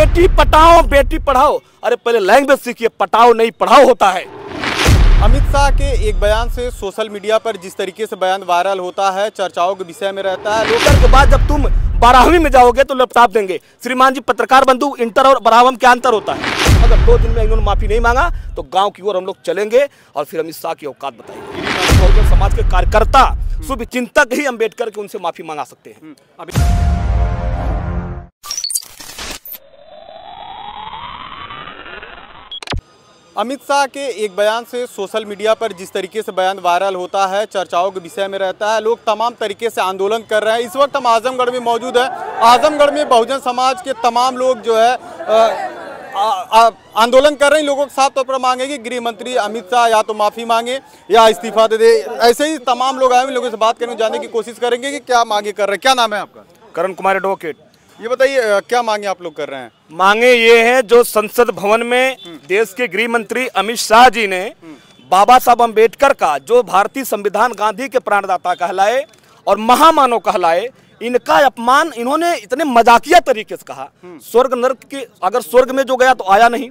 बेटी पटाओ बेटी पढ़ाओ, अरे पहले लैंग्वेज सीखिए, पटाओ नहीं पढ़ाओ होता है। अमित शाह के एक बयान से सोशल मीडिया पर जिस तरीके से बयान वायरल होता है, चर्चाओं के विषय में रहता है। लोकर के बाद जब तुम 12वीं में जाओगे तो लैपटॉप देंगे। श्रीमान जी पत्रकार बंधु, इंटर और 12वां में क्या अंतर होता है? अगर 2 दिन में इन्होंने माफी नहीं मांगा तो गांव की ओर हम लोग चलेंगे और फिर अमित शाह की औकात बताएंगे। बहुजन समाज के कार्यकर्ता, शुभ चिंतक ही अम्बेडकर के उनसे माफी मांगा सकते हैं। अमित शाह के एक बयान से सोशल मीडिया पर जिस तरीके से बयान वायरल होता है, चर्चाओं के विषय में रहता है। लोग तमाम तरीके से आंदोलन कर रहे हैं। इस वक्त हम आजमगढ़ में मौजूद है। आजमगढ़ में बहुजन समाज के तमाम लोग जो है आंदोलन कर रहे हैं। लोगों को साफ तौर पर मांगे कि गृह मंत्री अमित शाह या तो माफी मांगे या इस्तीफा दे दे। ऐसे ही तमाम लोग आए हुए, लोगों से बात करने जानने की कोशिश करेंगे कि क्या मांगे कर रहे हैं। क्या नाम है आपका? करण कुमार एडवोकेट। ये बताइए, क्या मांगे आप लोग कर रहे हैं? मांगे ये है, जो संसद भवन में देश के गृह मंत्री अमित शाह जी ने बाबा साहब अम्बेडकर का, जो भारतीय संविधान गांधी के प्राणदाता कहलाए और महामानव कहलाए, इनका अपमान इन्होंने इतने मजाकिया तरीके से कहा। स्वर्ग नरक के, अगर स्वर्ग में जो गया तो आया नहीं,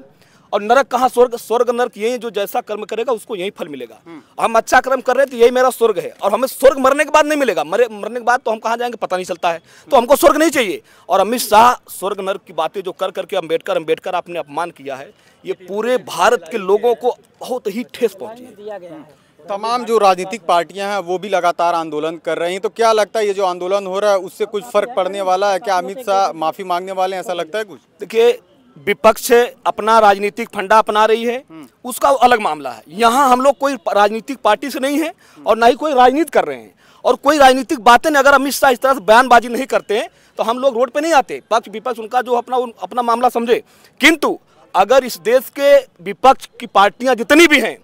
और नरक कहाँ? स्वर्ग नरक यही, जो जैसा कर्म करेगा उसको यही फल मिलेगा। हम अच्छा कर्म कर रहे हैं तो यही मेरा स्वर्ग है, और हमें स्वर्ग मरने के बाद नहीं मिलेगा। मरने के बाद तो हम कहाँ जाएंगे पता नहीं चलता है, तो हमको स्वर्ग नहीं चाहिए। और अमित शाह स्वर्ग नरक की बातें जो कर करके अम्बेडकर आपने अपमान किया है, ये पूरे भारत के लोगों को बहुत ही ठेस पहुंची है। तमाम जो राजनीतिक पार्टियां हैं वो भी लगातार आंदोलन कर रही हैं। तो क्या लगता है ये जो आंदोलन हो रहा है उससे कुछ फर्क पड़ने वाला है? क्या अमित शाह माफी मांगने वाले हैं, ऐसा लगता है कुछ? देखिए, विपक्ष अपना राजनीतिक फंडा अपना रही है, उसका अलग मामला है। यहाँ हम लोग कोई राजनीतिक पार्टी से नहीं है और ना ही कोई राजनीति कर रहे हैं, और कोई राजनीतिक बातें नहीं। अगर अमित शाह इस तरह से बयानबाजी नहीं करते हैं तो हम लोग रोड पे नहीं आते। पक्ष विपक्ष उनका जो अपना मामला समझे। किंतु अगर इस देश के विपक्ष की पार्टियां जितनी भी हैं,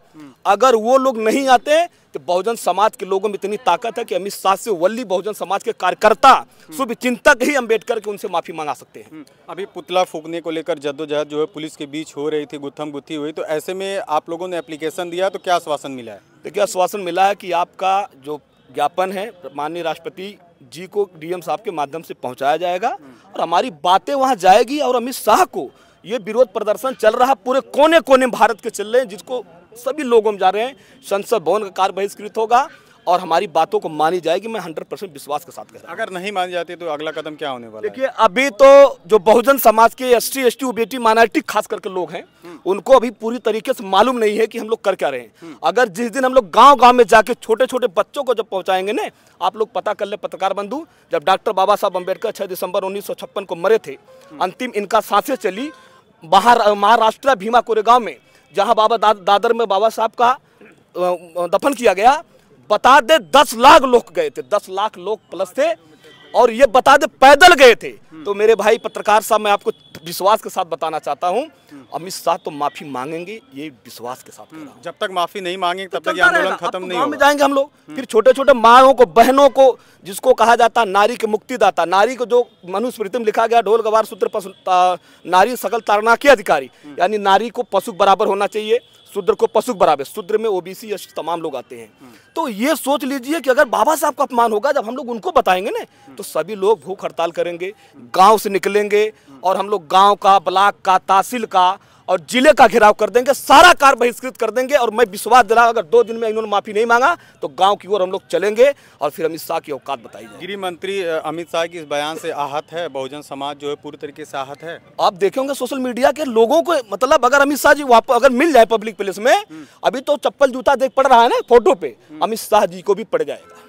अगर वो लोग नहीं आते तो बहुजन समाज के लोगों में इतनी ताकत है कि अमित शाह से वल्ली बहुजन समाज के कार्यकर्ता, शुभ चिंतक ही अम्बेडकर के उनसे माफी मांगा सकते हैं। अभी पुतला फूकने को लेकर जद्दोजहद जो है पुलिस के बीच हो रही थी, गुत्थम गुत्थी हुई, तो ऐसे में आप लोगों ने एप्लीकेशन दिया तो क्या आश्वासन मिला है? देखिए, आश्वासन मिला है कि आपका जो ज्ञापन है माननीय राष्ट्रपति जी को डीएम साहब के माध्यम से पहुंचाया जाएगा और हमारी बातें वहां जाएगी। और अमित शाह को ये विरोध प्रदर्शन चल रहा, पूरे कोने कोने भारत के चल रहे हैं, जिसको सभी लोग हम जा रहे हैं। संसद भवन का कार्य बहिष्कृत होगा और हमारी बातों को मानी जाएगी। मैं 100% विश्वास के साथ कह रहा हूं। अगर नहीं मानी जाती तो अगला कदम क्या होने वाला है? देखिए, अभी तो जो बहुजन समाज के SC ST ओबीसी माइनॉरिटी खास करके लोग हैं, उनको अभी पूरी तरीके से मालूम नहीं है कि हम लोग कर क्या रहे हैं। अगर जिस दिन हम लोग गांव-गांव में जाके छोटे छोटे बच्चों को जब पहुंचाएंगे ना, आप लोग पता कर ले पत्रकार बंधु, जब डॉक्टर बाबा साहब अम्बेडकर 6 दिसंबर 1956 को मरे थे, अंतिम इनका सांसें चली बाहर महाराष्ट्र भीमा कोरेगांव में, जहां बाबा दादर में बाबा साहब का दफन किया गया। बता दे 10 लाख लोग गए थे, 10 लाख लोग प्लस थे, और ये बता दे पैदल गए थे। तो मेरे भाई पत्रकार साहब, मैं आपको विश्वास के साथ बताना चाहता हूं, अमित शाह तो माफी मांगेंगे, ये विश्वास के साथ कह रहा हूं। जब तक माफी नहीं मांगेंगे तब तक ये आंदोलन खत्म नहीं होगा। में जाएंगे हम लोग, फिर छोटे छोटे माओं को, बहनों को, जिसको कहा जाता है नारी के मुक्तिदाता, नारी को जो मनुस्मृति में लिखा गया, ढोल गवार सूत्र नारी सकल तारणा के अधिकारी, यानी नारी को पशु बराबर होना चाहिए, शूद्र को पशु बराबर। शूद्र में OBC SC तमाम लोग आते हैं। तो ये सोच लीजिए कि अगर बाबा साहब का अपमान होगा, जब हम लोग उनको बताएंगे ना, तो सभी लोग भूख हड़ताल करेंगे, गांव से निकलेंगे, और हम लोग गांव का, ब्लॉक का, तहसील का और जिले का घेराव कर देंगे, सारा कार्य बहिष्कृत कर देंगे। और मैं विश्वास दिला, अगर 2 दिन में इन्होंने माफी नहीं मांगा तो गांव की ओर हम लोग चलेंगे और फिर अमित शाह की औकात बताई जाएगी। गृह मंत्री अमित शाह की इस बयान से आहत है बहुजन समाज, जो है पूरी तरीके से आहत है। आप देखे होंगे सोशल मीडिया के लोगों को, मतलब अगर अमित शाह जी अगर मिल जाए पब्लिक प्लेस में, अभी तो चप्पल जूता देख पड़ रहा है ना फोटो पे, अमित शाह जी को भी पड़ जाएगा,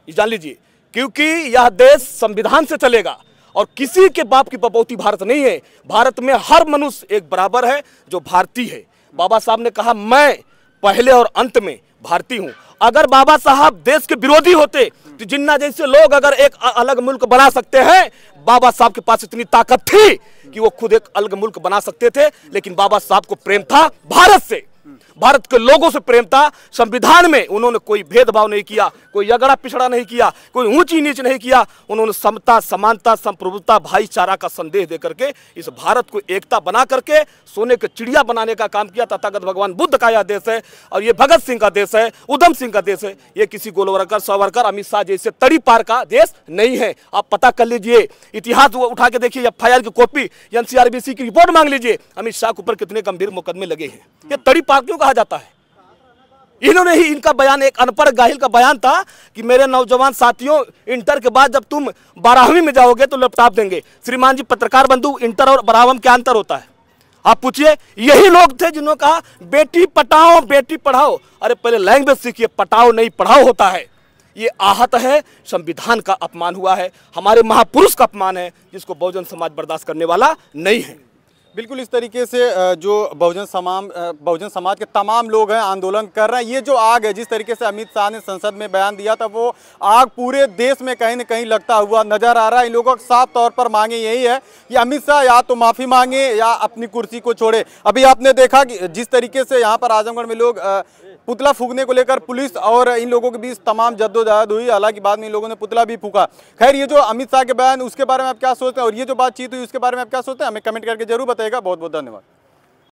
ये जान लीजिए। क्योंकि यह देश संविधान से चलेगा और किसी के बाप की बपौती भारत नहीं है। भारत में हर मनुष्य एक बराबर है जो भारतीय है। बाबा साहब ने कहा, मैं पहले और अंत में भारतीय हूं। अगर बाबा साहब देश के विरोधी होते तो जिन्ना जैसे लोग अगर एक अलग मुल्क बना सकते हैं, बाबा साहब के पास इतनी ताकत थी कि वो खुद एक अलग मुल्क बना सकते थे। लेकिन बाबा साहब को प्रेम था भारत से, भारत के लोगों से प्रेम था। संविधान में उन्होंने कोई भेदभाव नहीं किया, कोई अगड़ा पिछड़ा नहीं किया, कोई ऊंची नीच नहीं किया। उन्होंने समता, समानता, संप्रभुता, भाईचारा का संदेश देकर के इस भारत को एकता बना करके सोने के चिड़िया बनाने का काम किया। तथागत भगवान बुद्ध का यह देश है और ये भगत सिंह का देश है, उधम सिंह का देश है। ये किसी गोलवरकर, सावरकर, अमित शाह जैसे तड़ी पार का देश नहीं है। आप पता कर लीजिए, इतिहास उठा के देखिए, एफआईआर की कॉपी, एनसीआरबीसी की रिपोर्ट मांग लीजिए, अमित शाह के ऊपर कितने गंभीर मुकदमे लगे हैं। ये तड़ी पार क्यों कहा जाता है? इन्होंने ही, इनका बयान एक अनपढ़ गाहिल का बयान था कि मेरे नौजवान साथियों, इंटर के बाद जब तुम 12वीं में जाओगे तो लैपटॉप देंगे। श्रीमान जी पत्रकार बंधु, इंटर और 12वां में क्या अंतर होता है? आप पूछिए। यही लोग थे जिन्होंने कहा बेटी पटाओ बेटी पढ़ाओ। अरे पहले लैंग्वेज सीखिए, पटाओ नहीं पढ़ाओ होता है। ये आहत है, संविधान का अपमान हुआ है, हमारे महापुरुष का अपमान है, जिसको बहुजन समाज बर्दाश्त करने वाला नहीं है। बिल्कुल इस तरीके से जो बहुजन समाज के तमाम लोग हैं आंदोलन कर रहे हैं। ये जो आग है, जिस तरीके से अमित शाह ने संसद में बयान दिया था, वो आग पूरे देश में कहीं न कहीं लगता हुआ नजर आ रहा है। इन लोगों को साफ तौर पर मांगे यही है कि अमित शाह या तो माफ़ी मांगे या अपनी कुर्सी को छोड़े। अभी आपने देखा कि जिस तरीके से यहाँ पर आजमगढ़ में लोग पुतला फूकने को लेकर पुलिस और इन लोगों के बीच तमाम जद्दोजहद हुई, हालांकि बाद में इन लोगों ने पुतला भी फूका। खैर, ये जो अमित शाह के बयान, उसके बारे में आप क्या सोचते हैं और ये जो बातचीत हुई उसके बारे में आप क्या सोचते हैं, हमें कमेंट करके जरूर बताइएगा। बहुत बहुत धन्यवाद।